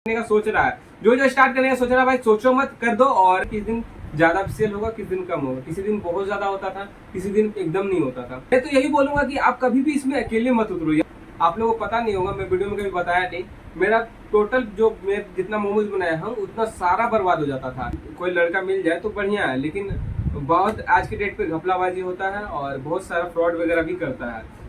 करने का सोच रहा है, जो स्टार्ट करने का सोच रहा है भाई सोचो मत, कर दो। और किस दिन ज्यादा सेल होगा, किस दिन कम होगा, किसी दिन बहुत ज्यादा होता था, किसी दिन एकदम नहीं होता था। मैं तो यही बोलूंगा कि आप कभी भी इसमें अकेले मत उतरो। आप लोगों को पता नहीं होगा, मैं वीडियो में कभी बताया नहीं, मेरा टोटल जो मैं जितना मोमोज बनाया हूँ उतना सारा बर्बाद हो जाता था। कोई लड़का मिल जाए तो बढ़िया है, लेकिन बहुत आज के डेट पे घपलाबाजी होता है और बहुत सारा फ्रॉड वगैरह भी करता है।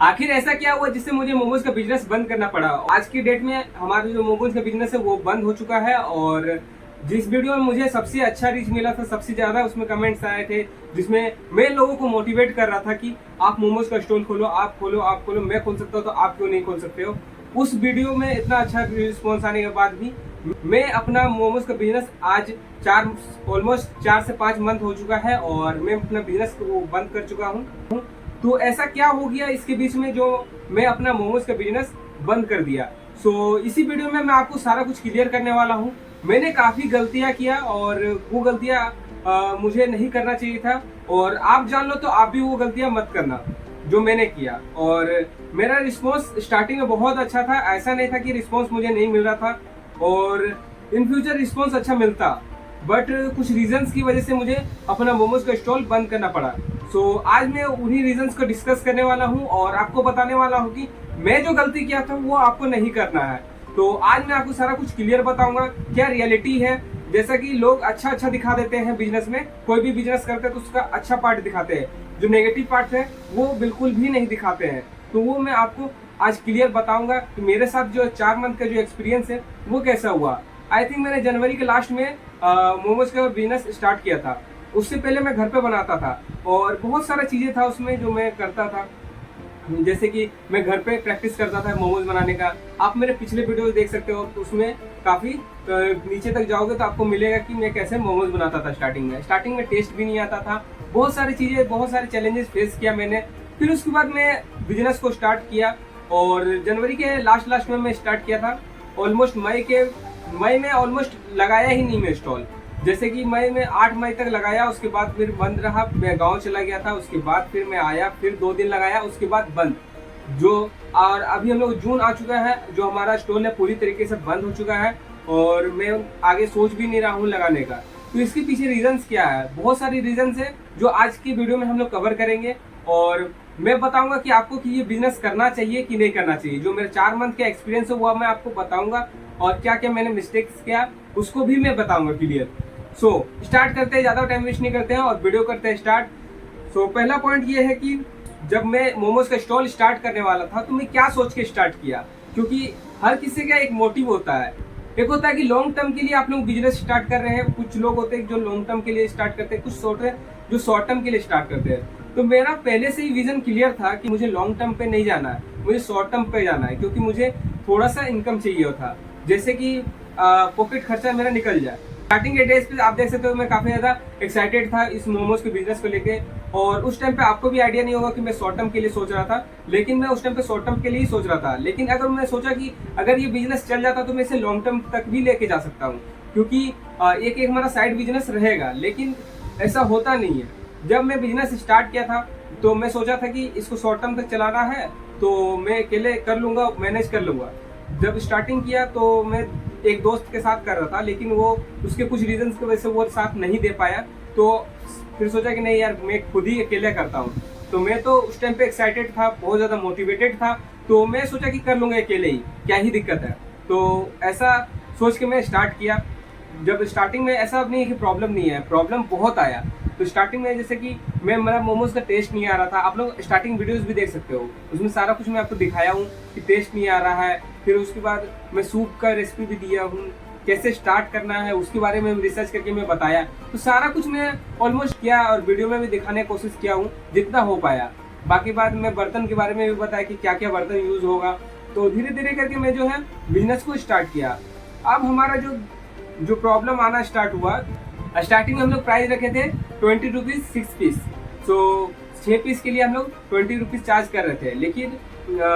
आखिर ऐसा क्या हुआ जिससे मुझे मोमोज का बिजनेस बंद करना पड़ा। आज की डेट में हमारा जो मोमोज का बिजनेस है वो बंद हो चुका है। और जिस वीडियो में मुझे सबसे अच्छा रीच मिला था, सबसे ज्यादा उसमें कमेंट्स आए थे, जिसमें मैं लोगों को मोटिवेट कर रहा था कि आप मोमोज का स्टॉल खोलो, आप खोलो, आप खोलो, मैं खोल सकता हूँ तो आप क्यों नहीं खोल सकते हो। उस वीडियो में इतना अच्छा रिस्पॉन्स आने के बाद भी मैं अपना मोमोज का बिजनेस आज ऑलमोस्ट 4 से 5 मंथ हो चुका है और मैं अपना बिजनेस को बंद कर चुका हूँ। तो ऐसा क्या हो गया इसके बीच में जो मैं अपना मोमोज का बिजनेस बंद कर दिया। सो इसी वीडियो में मैं आपको सारा कुछ क्लियर करने वाला हूँ। मैंने काफी गलतियां किया और वो गलतियां मुझे नहीं करना चाहिए था, और आप जान लो तो आप भी वो गलतियां मत करना जो मैंने किया। और मेरा रिस्पॉन्स स्टार्टिंग में बहुत अच्छा था, ऐसा नहीं था कि रिस्पॉन्स मुझे नहीं मिल रहा था, और इन फ्यूचर रिस्पॉन्स अच्छा मिलता, बट कुछ रीजंस की वजह से मुझे अपना मोमोज का स्टॉल बंद करना पड़ा। सो आज मैं उन्हीं रीजंस को डिस्कस करने वाला हूँ और आपको बताने वाला हूँ कि मैं जो गलती किया था वो आपको नहीं करना है। तो आज मैं आपको सारा कुछ क्लियर बताऊंगा क्या रियलिटी है। जैसा कि लोग अच्छा अच्छा दिखा देते हैं बिजनेस में, कोई भी बिजनेस करते हैं तो उसका अच्छा पार्ट दिखाते हैं, जो नेगेटिव पार्ट है वो बिल्कुल भी नहीं दिखाते हैं। तो वो मैं आपको आज क्लियर बताऊंगा कि मेरे साथ जो 4 मंथ का जो एक्सपीरियंस है वो कैसा हुआ। आई थिंक मैंने जनवरी के लास्ट में मोमोज का बिजनेस स्टार्ट किया था। उससे पहले मैं घर पे बनाता था और बहुत सारा चीजें था उसमें जो मैं करता था, जैसे कि मैं घर पे प्रैक्टिस करता था मोमोज बनाने का। आप मेरे पिछले वीडियो देख सकते हो, तो उसमें काफी नीचे तक जाओगे तो आपको मिलेगा कि मैं कैसे मोमोज बनाता था। स्टार्टिंग में टेस्ट भी नहीं आता था, बहुत सारी चीजें, बहुत सारे चैलेंजेस फेस किया मैंने। फिर उसके बाद मैं बिजनेस को स्टार्ट किया और जनवरी के लास्ट में मैं स्टार्ट किया था। ऑलमोस्ट मई में ऑलमोस्ट लगाया ही नहीं मैं स्टॉल। जैसे कि मई में 8 मई तक लगाया, उसके बाद फिर बंद रहा, मैं गांव चला गया था। उसके बाद फिर मैं आया, फिर 2 दिन लगाया, उसके बाद बंद। जो और अभी हम लोग जून आ चुका है, जो हमारा स्टॉल है पूरी तरीके से बंद हो चुका है और मैं आगे सोच भी नहीं रहा हूँ लगाने का। तो इसके पीछे रीजंस क्या है, बहुत सारी रीजंस है जो आज की वीडियो में हम लोग कवर करेंगे। और मैं बताऊंगा कि आपको कि ये बिजनेस करना चाहिए कि नहीं करना चाहिए। जो मेरे 4 मंथ का एक्सपीरियंस है वो मैं आपको बताऊंगा, और क्या क्या मैंने मिस्टेक्स किया उसको भी मैं बताऊंगा क्लियर। सो स्टार्ट करते हैं, ज्यादा टाइम वेस्ट नहीं करते हैं और वीडियो करते हैं स्टार्ट। सो पहला पॉइंट ये है कि जब मैं मोमोज का स्टॉल स्टार्ट करने वाला था तो मैं क्या सोच के स्टार्ट किया, क्योंकि हर किसी का एक मोटिव होता है। एक होता है कि लॉन्ग टर्म के लिए आप लोग बिजनेस स्टार्ट कर रहे हैं, कुछ लोग होते हैं जो लॉन्ग टर्म के लिए स्टार्ट करते हैं, कुछ जो शॉर्ट टर्म के लिए स्टार्ट करते हैं। तो मेरा पहले से ही विजन क्लियर था कि मुझे लॉन्ग टर्म पे नहीं जाना है, मुझे शॉर्ट टर्म पे जाना है, क्योंकि मुझे थोड़ा सा इनकम चाहिए था, जैसे कि पॉकेट खर्चा मेरा निकल जाए। स्टार्टिंग के डेज पे आप देख सकते हो मैं काफी ज्यादा एक्साइटेड था इस मोमोज के बिजनेस को लेके, और उस टाइम पे आपको भी आइडिया नहीं होगा कि मैं शॉर्ट टर्म के लिए सोच रहा था, लेकिन मैं उस टाइम पे शॉर्ट टर्म के लिए ही सोच रहा था। लेकिन अगर मैं सोचा कि अगर ये बिजनेस चल जाता तो मैं इसे लॉन्ग टर्म तक भी लेके जा सकता हूँ, क्योंकि एक एक हमारा साइड बिजनेस रहेगा। लेकिन ऐसा होता नहीं है। जब मैं बिजनेस स्टार्ट किया था तो मैं सोचा था कि इसको शॉर्ट टर्म तक चलाना है तो मैं अकेले कर लूंगा, मैनेज कर लूंगा। जब स्टार्टिंग किया तो मैं एक दोस्त के साथ कर रहा था, लेकिन वो उसके कुछ रीजंस की वजह से वो साथ नहीं दे पाया। तो फिर सोचा कि नहीं यार, मैं खुद ही अकेले करता हूँ। तो मैं तो उस टाइम पे एक्साइटेड था, बहुत ज्यादा मोटिवेटेड था, तो मैं सोचा कि कर लूंगा अकेले ही, क्या ही दिक्कत है। तो ऐसा सोच के मैं स्टार्ट किया। जब स्टार्टिंग में ऐसा नहीं है कि प्रॉब्लम नहीं है, प्रॉब्लम बहुत आया। तो स्टार्टिंग में जैसे कि मेरा मोमोज का टेस्ट नहीं आ रहा था, आप लोग स्टार्टिंग वीडियोस भी देख सकते हो, उसमें सारा कुछ मैं आपको दिखाया हूँ कि टेस्ट नहीं आ रहा है। फिर उसके बाद मैं सूप का रेसिपी भी दिया हूँ, कैसे स्टार्ट करना है उसके बारे में रिसर्च करके मैं बताया। तो सारा कुछ मैं ऑलमोस्ट किया और वीडियो में भी दिखाने की कोशिश किया हूँ जितना हो पाया। बाकी बात मैं बर्तन के बारे में भी बताया कि क्या क्या बर्तन यूज होगा। तो धीरे धीरे करके मैं जो है बिजनेस को स्टार्ट किया। अब हमारा जो प्रॉब्लम आना स्टार्ट हुआ, स्टार्टिंग में हम लोग प्राइस रखे थे 20 रुपीज 6 पीस। सो 6 पीस के लिए हम लोग 20 रुपीज चार्ज कर रहे थे, लेकिन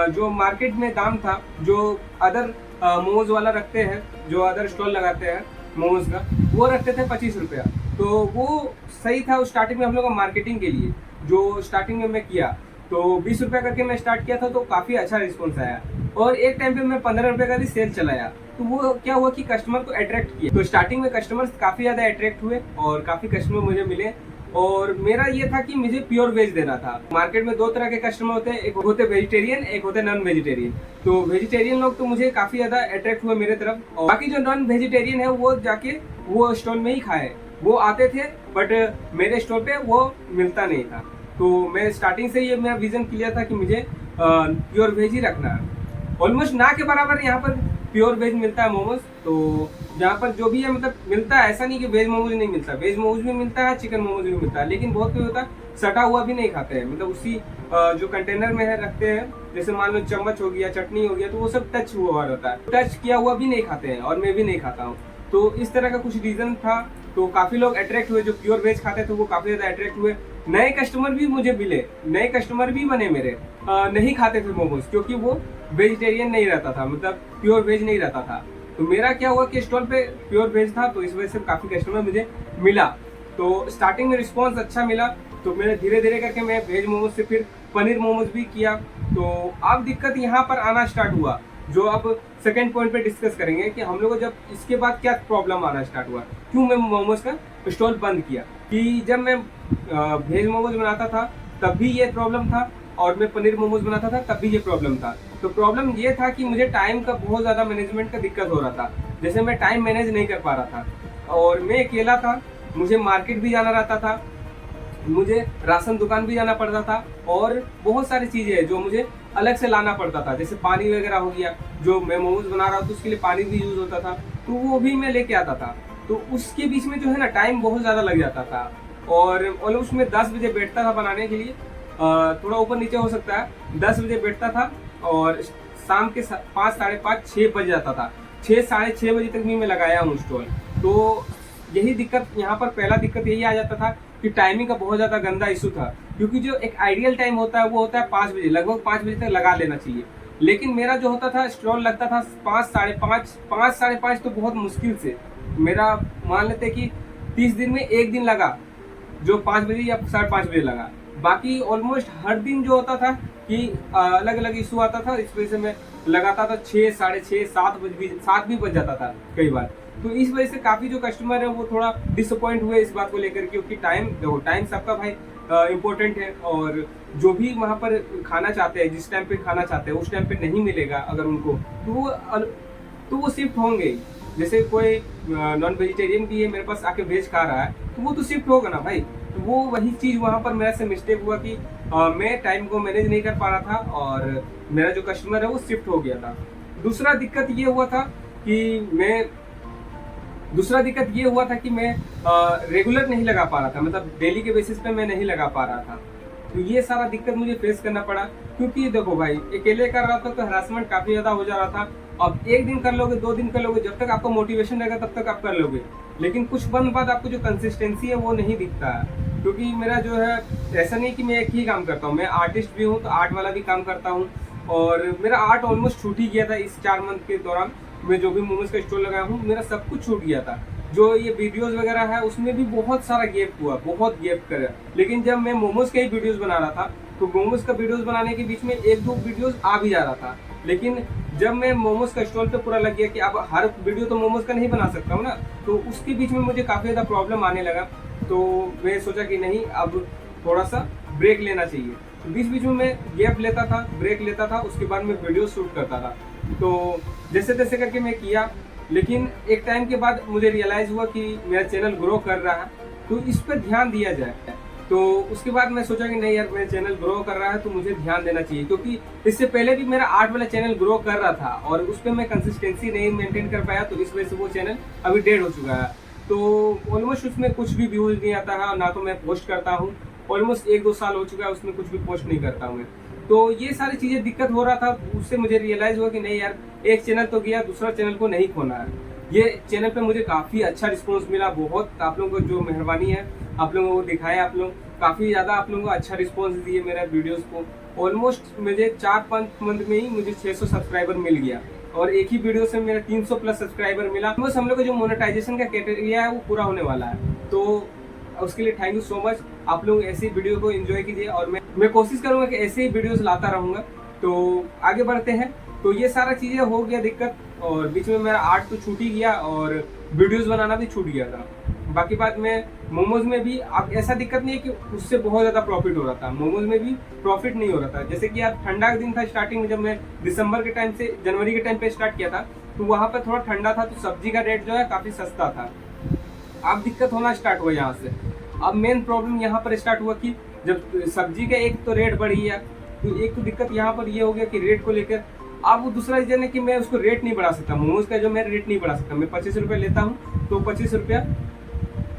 जो मार्केट में दाम था, जो अदर मोमोज वाला रखते हैं, जो अदर स्टॉल लगाते हैं मोमोज का, वो रखते थे 25 रुपया। तो वो सही था उस स्टार्टिंग में हम लोग का मार्केटिंग के लिए। जो स्टार्टिंग में मैं किया तो 20 रुपया करके मैं स्टार्ट किया था, तो काफी अच्छा रिस्पॉन्स आया। और एक टाइम पे मैं 15 रुपये का भी सेल चलाया। तो वो क्या हुआ कि कस्टमर को अट्रैक्ट किया। तो स्टार्टिंग में कस्टमर्स काफी ज्यादा अट्रैक्ट हुए और काफी कस्टमर मुझे मिले, और मेरा ये था कि मुझे प्योर वेज देना था। मार्केट में दो तरह के कस्टमर होते हैं, एक होते वेजिटेरियन, एक होते नॉन वेजिटेरियन। तो वेजिटेरियन लोग तो मुझे काफी ज्यादा अट्रैक्ट हुए मेरे तरफ, और बाकी जो नॉन वेजिटेरियन है वो जाके वो स्टॉल में ही खाए। वो आते थे बट मेरे स्टॉल पे वो मिलता नहीं था। तो मैं स्टार्टिंग से ये मेरा विजन क्लियर था कि मुझे प्योर वेज ही रखना है। ऑलमोस्ट ना के बराबर यहाँ पर प्योर वेज मिलता है मोमोज। तो यहाँ पर जो भी है मतलब मिलता है, ऐसा नहीं कि वेज मोमोज नहीं मिलता, वेज मोमोज भी मिलता है, चिकन मोमोज भी मिलता है। लेकिन बहुत कोई होता है सटा हुआ भी नहीं खाते हैं, मतलब उसी जो कंटेनर में है रखते हैं, जैसे मान लो चम्मच हो गया, चटनी हो गया, तो वो सब टच हुआ रहता है, टच किया हुआ भी नहीं खाते हैं, और मैं भी नहीं खाता हूँ। तो इस तरह का कुछ रीजन था। तो काफी लोग अट्रैक्ट हुए, जो प्योर वेज खाते थे वो काफी ज्यादा अट्रैक्ट हुए। नए कस्टमर भी मुझे मिले, नए कस्टमर भी बने मेरे, नहीं खाते थे मोमोज, क्योंकि वो वेजिटेरियन नहीं रहता था, मतलब प्योर वेज नहीं रहता था। तो मेरा क्या हुआ कि स्टॉल पे प्योर वेज था, तो इस वजह से काफी कस्टमर मुझे मिला। तो स्टार्टिंग में रिस्पॉन्स अच्छा मिला, तो मैंने धीरे धीरे करके मैं वेज मोमोज से फिर पनीर मोमोज भी किया। तो अब दिक्कत यहाँ पर आना स्टार्ट हुआ, जो अब सेकेंड पॉइंट पे डिस्कस करेंगे कि हम लोग को जब इसके बाद क्या प्रॉब्लम आना स्टार्ट हुआ, क्यों मैं मोमोज का स्टॉल बंद किया। कि जब मैं वेज मोमोज बनाता था तब भी ये प्रॉब्लम था, और मैं पनीर मोमोज बनाता था तब भी ये प्रॉब्लम था। तो प्रॉब्लम ये था कि मुझे टाइम का बहुत ज़्यादा मैनेजमेंट का दिक्कत हो रहा था, जैसे मैं टाइम मैनेज नहीं कर पा रहा था, और मैं अकेला था, मुझे मार्केट भी जाना रहता था, मुझे राशन दुकान भी जाना पड़ता था, और बहुत सारी चीज़ें हैं जो मुझे अलग से लाना पड़ता था, जैसे पानी वगैरह हो गया, जो मैं मोमोज बना रहा हूँ तो उसके लिए पानी भी यूज़ होता था, तो वो भी मैं लेके आता था। तो उसके बीच में जो है ना टाइम बहुत ज़्यादा लग जाता था, और उसमें 10 बजे बैठता था बनाने के लिए, थोड़ा ऊपर नीचे हो सकता है, 10 बजे बैठता था और शाम के 5, साढ़े 5, 6 बज जाता था। 6, साढ़े 6 बजे तक भी मैं लगाया हूँ स्टॉल। तो यही दिक्कत यहाँ पर, पहला दिक्कत यही आ जाता था कि टाइमिंग का बहुत ज़्यादा गंदा इशू था, क्योंकि जो एक आइडियल टाइम होता है वो होता है 5 बजे, लगभग 5 बजे तक लगा लेना चाहिए। लेकिन मेरा जो होता था स्टॉल लगता था 5, साढ़े 5, 5, साढ़े 5, तो बहुत मुश्किल से मेरा मान लेते कि 30 दिन में एक दिन लगा जो 5 बजे या 5:30 बजे लगा। बाकी ऑलमोस्ट हर दिन जो होता था कि अलग अलग इशू आता था, इस वजह से मैं लगाता था 6, साढ़े 6, 7 भी बज जाता था कई बार। तो इस वजह से काफ़ी जो कस्टमर है वो थोड़ा डिसअपॉइंट हुए इस बात को लेकर, क्योंकि टाइम देखो, टाइम सबका भाई इम्पोर्टेंट है, और जो भी वहाँ पर खाना चाहते हैं, जिस टाइम पे खाना चाहते हैं उस टाइम पे नहीं मिलेगा अगर उनको, तो वो शिफ्ट होंगे। जैसे कोई नॉन वेजिटेरियन भी है मेरे पास आके वेज खा रहा है, तो वो तो शिफ्ट होगा ना भाई। तो वो वही चीज़ वहाँ पर मेरे से मिस्टेक हुआ कि मैं टाइम को मैनेज नहीं कर पा रहा था, और मेरा जो कस्टमर है वो शिफ्ट हो गया था। दूसरा दिक्कत ये हुआ था कि मैं रेगुलर नहीं लगा पा रहा था, मतलब डेली के बेसिस पे मैं नहीं लगा पा रहा था। तो ये सारा दिक्कत मुझे फेस करना पड़ा, क्योंकि देखो भाई अकेले कर रहा था तो हरासमेंट काफ़ी ज़्यादा हो जा रहा था। अब एक दिन कर लोगे, 2 दिन कर लोगे, जब तक आपको मोटिवेशन रहेगा तब तक आप कर लोगे, लेकिन कुछ दिन बाद आपको जो कंसिस्टेंसी है वो नहीं दिखता है। क्योंकि मेरा जो है, ऐसा नहीं कि मैं एक ही काम करता हूँ, मैं आर्टिस्ट भी हूँ, तो आर्ट वाला भी काम करता हूँ, और मेरा आर्ट ऑलमोस्ट छूट ही गया था इस 4 मंथ के दौरान। मैं जो भी मोमोज का स्टॉल लगाया हूँ मेरा सब कुछ छूट गया था। जो ये वीडियोस वगैरह है उसमें भी बहुत सारा गैप हुआ, बहुत गैप कर। लेकिन जब मैं मोमोज के ही वीडियोस बना रहा था, तो मोमोज का वीडियोस बनाने के बीच में 1-2 वीडियोस आ भी जा रहा था। लेकिन जब मैं मोमोज का स्टॉल पे पूरा लग गया कि अब हर वीडियो तो मोमोज का नहीं बना सकता हूँ ना, तो उसके बीच में मुझे काफ़ी ज़्यादा प्रॉब्लम आने लगा। तो मैं सोचा कि नहीं, अब थोड़ा सा ब्रेक लेना चाहिए। तो बीच में मैं गैप लेता था, ब्रेक लेता था, उसके बाद मैं वीडियो शूट करता था। तो जैसे तैसे करके मैं किया, लेकिन एक टाइम के बाद मुझे रियलाइज़ हुआ कि मेरा चैनल ग्रो कर रहा है, तो इस पर ध्यान दिया जाए। तो उसके बाद मैं सोचा कि नहीं यार, मेरा चैनल ग्रो कर रहा है तो मुझे ध्यान देना चाहिए, क्योंकि इससे पहले भी मेरा आर्ट वाला चैनल ग्रो कर रहा था और उस पर मैं कंसिस्टेंसी नहीं मेंटेन कर पाया, तो इस वजह से वो चैनल अभी डेड हो चुका है। तो ऑलमोस्ट उसमें कुछ भी व्यूज़ नहीं आता है, ना तो मैं पोस्ट करता हूँ। ऑलमोस्ट 1-2 साल हो चुका है उसमें कुछ भी पोस्ट नहीं करता हूँ मैं। तो ये सारी चीज़ें दिक्कत हो रहा था, उससे मुझे रियलाइज़ हुआ कि नहीं यार, एक चैनल तो गया, दूसरा चैनल को नहीं खोना है। ये चैनल पे मुझे काफ़ी अच्छा रिस्पांस मिला, बहुत आप लोगों को जो मेहरबानी है, आप लोगों को दिखाया, आप लोग काफ़ी ज़्यादा आप लोगों को अच्छा रिस्पांस दिए मेरे वीडियोस को। ऑलमोस्ट मुझे 4-5 मंथ में ही मुझे 600 सब्सक्राइबर मिल गया, और एक ही वीडियो से मेरा 300 प्लस सब्सक्राइबर मिला। बस हम लोग का जो मोनेटाइजेशन का क्राइटेरिया है वो पूरा होने वाला है, तो उसके लिए थैंक यू सो मच। आप लोग ऐसी वीडियो को एंजॉय कीजिए, और मैं कोशिश करूँगा कि ऐसे ही वीडियोज़ लाता रहूँगा। तो आगे बढ़ते हैं। तो ये सारा चीज़ें हो गया दिक्कत, और बीच में मेरा आर्ट तो छूट ही गया और वीडियोस बनाना भी छूट गया था। बाकी बात में मोमोज में भी अब ऐसा दिक्कत नहीं है कि उससे बहुत ज़्यादा प्रॉफिट हो रहा था, मोमोज में भी प्रॉफिट नहीं हो रहा था। जैसे कि यार ठंडा का दिन था स्टार्टिंग में, जब मैं दिसंबर के टाइम से जनवरी के टाइम पे स्टार्ट किया था तो वहाँ पर थोड़ा ठंडा था, तो सब्जी का रेट जो है काफ़ी सस्ता था। अब दिक्कत होना स्टार्ट हुआ यहाँ से। अब मेन प्रॉब्लम यहाँ पर स्टार्ट हुआ कि जब सब्जी का एक तो रेट बढ़ी है, तो एक तो दिक्कत यहाँ पर ये हो गया कि रेट को लेकर। अब वो दूसरा रीजन है कि मैं उसको रेट नहीं बढ़ा सकता, मोमोज का जो मैं रेट नहीं बढ़ा सकता। मैं 25 रुपये लेता हूँ तो 25 रुपया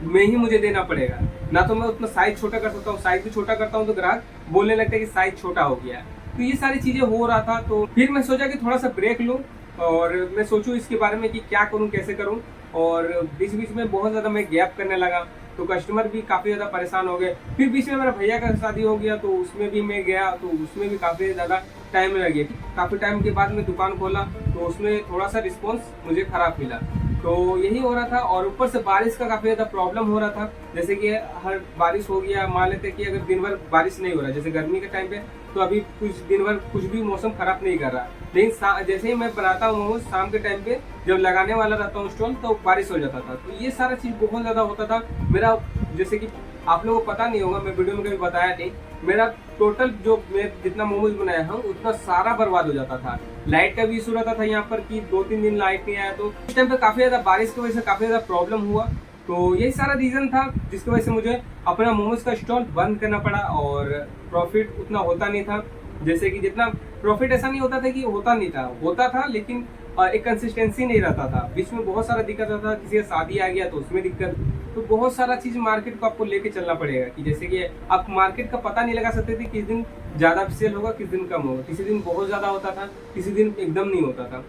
में ही मुझे देना पड़ेगा। ना तो मैं उतना साइज छोटा कर सकता हूँ, साइज भी छोटा करता हूँ तो ग्राहक बोलने लगता है कि साइज छोटा हो गया। तो ये सारी चीजें हो रहा था, तो फिर मैं सोचा कि थोड़ा सा ब्रेक लूँ और मैं सोचूं इसके बारे में कि क्या करूं, कैसे करूं। और बीच बीच में बहुत ज़्यादा मैं गैप करने लगा, तो कस्टमर भी काफ़ी ज़्यादा परेशान हो गए। फिर बीच में मेरा भैया का शादी हो गया, तो उसमें भी मैं गया, तो उसमें भी काफ़ी ज़्यादा टाइम लग गया। काफ़ी टाइम के बाद मैं दुकान खोला तो उसमें थोड़ा सा रिस्पॉन्स मुझे ख़राब मिला। तो यही हो रहा था, और ऊपर से बारिश का काफ़ी ज़्यादा प्रॉब्लम हो रहा था। जैसे कि हर बारिश हो गया, मान लेते कि अगर दिन भर बारिश नहीं हो रहा, जैसे गर्मी के टाइम पे, तो अभी कुछ दिन भर कुछ भी मौसम खराब नहीं कर रहा, लेकिन जैसे ही मैं बनाता हूँ मोमोज शाम के टाइम पे जब लगाने वाला रहता हूँ स्टॉल, तो बारिश हो जाता था। तो ये सारा चीज़ बहुत ज़्यादा होता था मेरा। जैसे कि आप लोगों को पता नहीं होगा, मैं वीडियो में कभी बताया नहीं, मेरा टोटल जो मैं जितना मोमोज बनाया हूँ उतना सारा बर्बाद हो जाता था। लाइट का भी इशू रहता था यहाँ पर कि 2-3 दिन लाइट नहीं आया, तो उस टाइम पे काफ़ी ज़्यादा बारिश की वजह से काफ़ी ज़्यादा प्रॉब्लम हुआ। तो यही सारा रीज़न था जिसकी वजह से मुझे अपना मोमोज का स्टॉल बंद करना पड़ा, और प्रॉफिट उतना होता नहीं था। जैसे कि जितना प्रॉफिट, ऐसा नहीं होता था कि होता नहीं था, होता था, लेकिन एक कंसिस्टेंसी नहीं रहता था। बीच में बहुत सारा दिक्कत रहता था, किसी का शादी आ गया तो उसमें दिक्कत। तो बहुत सारा चीज़ मार्केट को आपको लेके चलना पड़ेगा कि जैसे कि आप मार्केट का पता नहीं लगा सकते थे किस दिन ज़्यादा सेल होगा, किस दिन कम होगा। किसी दिन बहुत ज़्यादा होता था, किसी दिन एकदम नहीं होता था।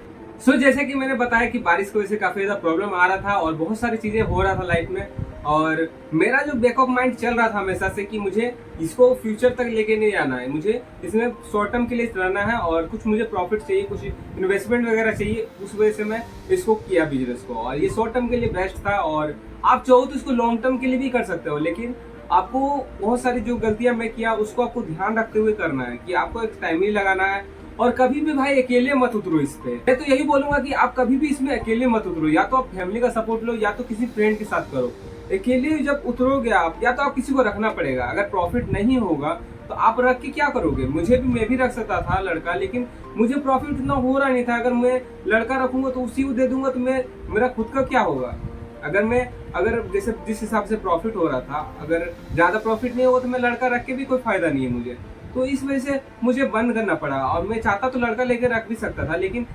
जैसे कि मैंने बताया कि बारिश की वजह से काफ़ी ज़्यादा प्रॉब्लम आ रहा था और बहुत सारी चीज़ें हो रहा था लाइफ में। और मेरा जो बैक ऑफ माइंड चल रहा था हमेशा से कि मुझे इसको फ्यूचर तक लेके नहीं आना है, मुझे इसमें शॉर्ट टर्म के लिए रहना है और कुछ मुझे प्रॉफिट चाहिए, कुछ इन्वेस्टमेंट वगैरह चाहिए। उस वजह से मैं इसको किया बिजनेस को, और ये शॉर्ट टर्म के लिए बेस्ट था। और आप चाहो तो इसको लॉन्ग टर्म के लिए भी कर सकते हो, लेकिन आपको बहुत सारी जो गलतियां मैं किया उसको आपको ध्यान रखते हुए करना है कि आपको एक टाइम ही लगाना है। और कभी भी भाई अकेले मत उतरो इस पे। मैं तो यही बोलूंगा कि आप कभी भी इसमें अकेले मत उतरो, या तो आप फैमिली का सपोर्ट लो या तो किसी फ्रेंड के साथ करो। अकेले जब उतरोगे आप, या तो आप किसी को रखना पड़ेगा। अगर प्रॉफिट नहीं होगा तो आप रख के क्या करोगे? मैं भी रख सकता था लड़का, लेकिन मुझे प्रॉफिट इतना हो रहा नहीं था। अगर मैं लड़का रखूंगा तो उसी को दे दूंगा तो मेरा खुद का क्या होगा? अगर जैसे जिस हिसाब से प्रॉफिट हो रहा था, अगर ज्यादा प्रॉफिट नहीं होगा तो मैं लड़का रख के भी कोई फायदा नहीं है मुझे। तो इस वजह से मुझे बंद करना पड़ा। और मैं चाहता तो लड़का लेकर रख भी सकता था, लेकिन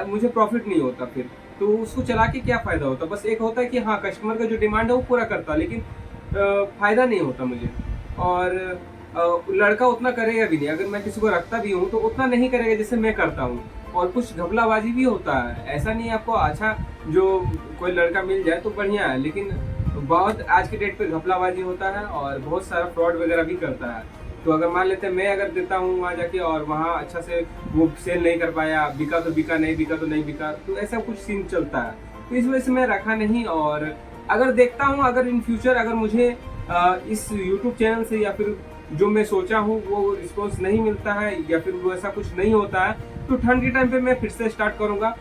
मुझे प्रॉफिट नहीं होता फिर, तो उसको चला के क्या फायदा होता? बस एक होता है कि हाँ, कस्टमर का जो डिमांड है वो पूरा करता, लेकिन फायदा नहीं होता मुझे। और लड़का उतना करेगा भी नहीं। अगर मैं किसी को रखता भी हूँ तो उतना नहीं करेगा जैसे मैं करता हूँ। और कुछ घपलाबाजी भी होता है, ऐसा नहीं है आपको अच्छा जो कोई लड़का मिल जाए तो बढ़िया है, लेकिन बहुत आज के डेट पे घपलाबाजी होता है और बहुत सारा फ्रॉड वगैरह भी करता है। तो अगर मान लेते हैं मैं अगर देता हूँ वहाँ जाके और वहाँ अच्छा से वो सेल नहीं कर पाया, बिका तो बिका, नहीं बिका तो नहीं बिका, तो ऐसा कुछ सीन चलता है। तो इस वजह से मैं रखा नहीं। और अगर देखता हूँ, अगर इन फ्यूचर अगर मुझे इस यूट्यूब चैनल से या फिर जो मैं सोचा हूँ वो रिस्पॉन्स नहीं मिलता है या फिर वो ऐसा कुछ नहीं होता है, तो ठंड के टाइम पे मैं फिर से स्टार्ट करूँगा।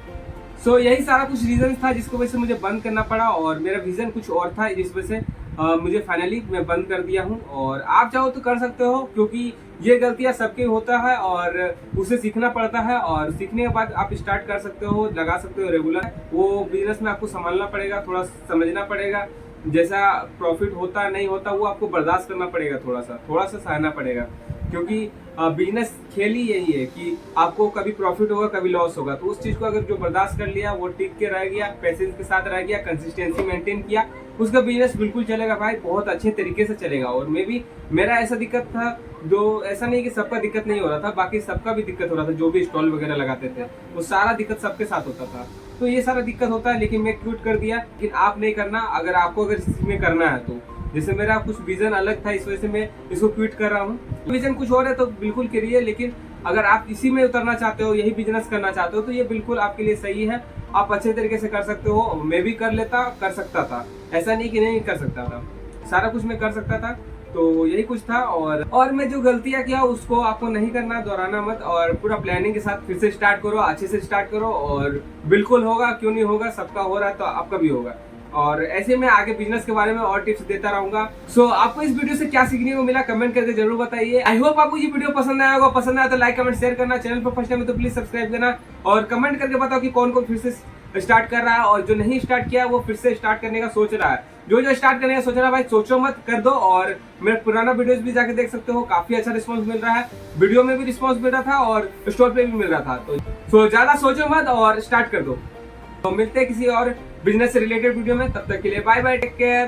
यही सारा कुछ रीजन था जिसकी वजह से मुझे बंद करना पड़ा, और मेरा विजन कुछ और था जिस वजह से मुझे फाइनली मैं बंद कर दिया हूँ। और आप चाहो तो कर सकते हो, क्योंकि ये गलतियाँ सबके होता है और उसे सीखना पड़ता है। और सीखने के बाद आप स्टार्ट कर सकते हो, लगा सकते हो रेगुलर। वो बिजनेस में आपको संभालना पड़ेगा, थोड़ा समझना पड़ेगा, जैसा प्रॉफिट होता नहीं होता वो आपको बर्दाश्त करना पड़ेगा, थोड़ा सा सहना पड़ेगा। क्योंकि बिजनेस खेल ही यही है कि आपको कभी प्रॉफिट होगा कभी लॉस होगा। तो उस चीज़ को अगर जो बर्दाश्त कर लिया, वो टिक के रह गया, पैसेंस के साथ रह गया, कंसिस्टेंसी मेंटेन किया, उसका बिजनेस बिल्कुल चलेगा भाई, बहुत अच्छे तरीके से चलेगा। और मेरा ऐसा दिक्कत था, जो ऐसा नहीं कि सबका दिक्कत नहीं हो रहा था, बाकी सबका भी दिक्कत हो रहा था। जो भी स्टॉल वगैरह लगाते थे वो सारा दिक्कत सबके साथ होता था। तो ये सारा दिक्कत होता है, लेकिन मैं क्विट कर दिया। लेकिन आप नहीं करना, अगर आपको अगर इसमें करना है तो। जैसे मेरा कुछ विजन अलग था, इस वजह से मैं इसको क्विट कर रहा हूँ। विजन कुछ और है तो बिल्कुल करिए, लेकिन अगर आप इसी में उतरना चाहते हो, यही बिजनेस करना चाहते हो, तो ये बिल्कुल आपके लिए सही है। आप अच्छे तरीके से कर सकते हो। मैं भी कर सकता था, ऐसा नहीं कि नहीं कर सकता था, सारा कुछ मैं कर सकता था। तो यही कुछ था। और मैं जो गलतियां किया उसको आपको नहीं करना, दोहराना मत, और पूरा प्लानिंग के साथ फिर से स्टार्ट करो, अच्छे से स्टार्ट करो, और बिल्कुल होगा, क्यों नहीं होगा, सबका हो रहा है तो आपका भी होगा। और ऐसे में आगे बिजनेस के बारे में और टिप्स देता रहूंगा। सो आपको इस वीडियो से क्या सीखने को मिला कमेंट करके जरूर बताइए। आई होप आपको ये वीडियो पसंद आया होगा। पसंद आया तो लाइक कमेंट शेयर करना, चैनल पर फर्स्ट टाइम है तो प्लीज सब्सक्राइब करना, और कमेंट करके बताओ कि कौन कौन फिर से स्टार्ट कर रहा है, और जो नहीं स्टार्ट किया वो फिर से स्टार्ट करने का सोच रहा है। जो स्टार्ट करने का सोच रहा है भाई सोचो मत, कर दो। और मेरा पुराना वीडियोस भी जाके देख सकते हो, काफी अच्छा रिस्पांस मिल रहा है, वीडियो में भी रिस्पांस मिल रहा था और स्टोर पे भी मिल रहा था। तो ज्यादा सोचो मत और स्टार्ट कर दो। तो मिलते हैं किसी और बिजनेस से रिलेटेड वीडियो में, तब तक के लिए बाय बाय, टेक केयर।